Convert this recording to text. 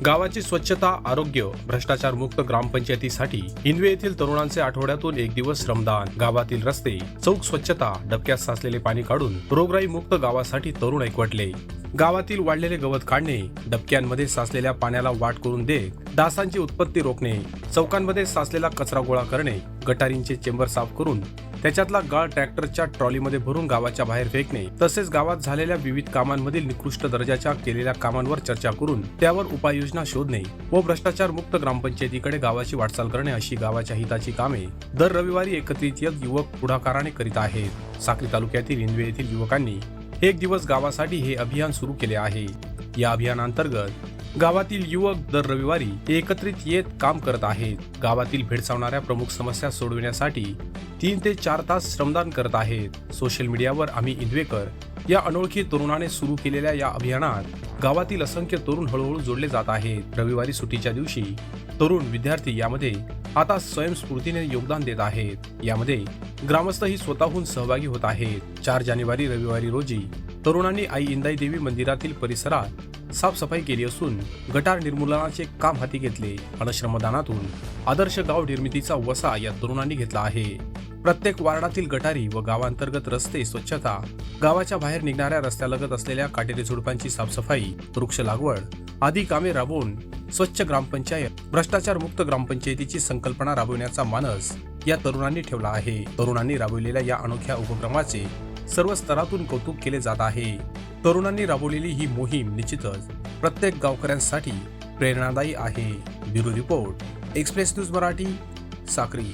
गावाची स्वच्छता, आरोग्य, भ्रष्टाचार मुक्त ग्रामपंचायतीसाठी हिंदवे येथील तरुणांचे आठवड्यातून एक दिवस श्रमदान. गावातील रस्ते, चौक स्वच्छता, डबक्यात साचलेले पाणी काढून रोगराई मुक्त गावासाठी तरुण एकवटले. गावातील वाढलेले गवत काढणे, डबक्यांमध्ये साचलेल्या पाण्याला वाट करून देत डासांची उत्पत्ती रोखणे, चौकांमध्ये साचलेला कचरा गोळा करणे, गटारींचे चेंबर साफ करून त्याच्यातला गाळ ट्रॅक्टरच्या ट्रॉलीमध्ये भरून गावाच्या बाहेर फेकणे, तसेच गावात झालेल्या विविध कामांमधील निकृष्ट दर्जाच्या केलेल्या कामांवर चर्चा करून त्यावर उपाययोजना शोधणे व भ्रष्टाचार मुक्त ग्रामपंचायतीकडे गावाची वाटचाल करणे अशी गावाच्या हिताची कामे दर रविवारी एकत्रित येत युवक पुढाकाराने करीत आहेत. साक्री तालुक्यातील हिंदवे येथील युवकांनी एक दिवस गावासाठी हे अभियान सुरू केले आहे. या अभियानांतर्गत गावातील युवक दर रविवारी एकत्रित येत काम करत आहेत. गावातील भेडसावणाऱ्या प्रमुख समस्या सोडविण्यासाठी 3 ते 4 तास श्रमदान करत आहेत. सोशल मीडियावर आम्ही इंदवेकर या अनोळखी तरुणाने सुरू केलेल्या या अभियानात गावातील असंख्य तरुण हळूहळू जोडले जात आहेत. रविवारी सुट्टीच्या दिवशी तरुण विद्यार्थी यामध्ये आता स्वयंस्फूर्तीने योगदान देत आहेत. यामध्ये ग्रामस्थही स्वतःहून सहभागी होत आहेत. 4 जानेवारी रविवारी रोजी तरुणांनी आई इंदाई देवी मंदिरातील परिसरात साफसफाई केली असून गटार निर्मूलनाचे काम हाती घेतले. अनश्रमदानातून आदर्श गाव निर्मितीचा वसा या तरुणांनी घेतला आहे. प्रत्येक वार्डातील गटारी व गावांतर्गत रस्ते स्वच्छता, गावाच्या बाहेर निघणाऱ्या रस्त्यालगत असलेल्या काटेरी झुडपांची साफसफाई, वृक्ष लागवड आदी कामे राबवून स्वच्छ ग्रामपंचायत, भ्रष्टाचार मुक्त ग्रामपंचायतीची संकल्पना राबविण्याचा मानस या तरुणांनी ठेवला आहे. तरुणांनी राबविलेल्या या अनोख्या उपक्रमाचे सर्व स्तरातून कौतुक केले जात आहे. तरुणांनी राबवलेली ही मोहीम निश्चितच प्रत्येक गावकऱ्यांसाठी प्रेरणादायी आहे. Bureau report, express news Marathi, Sakri.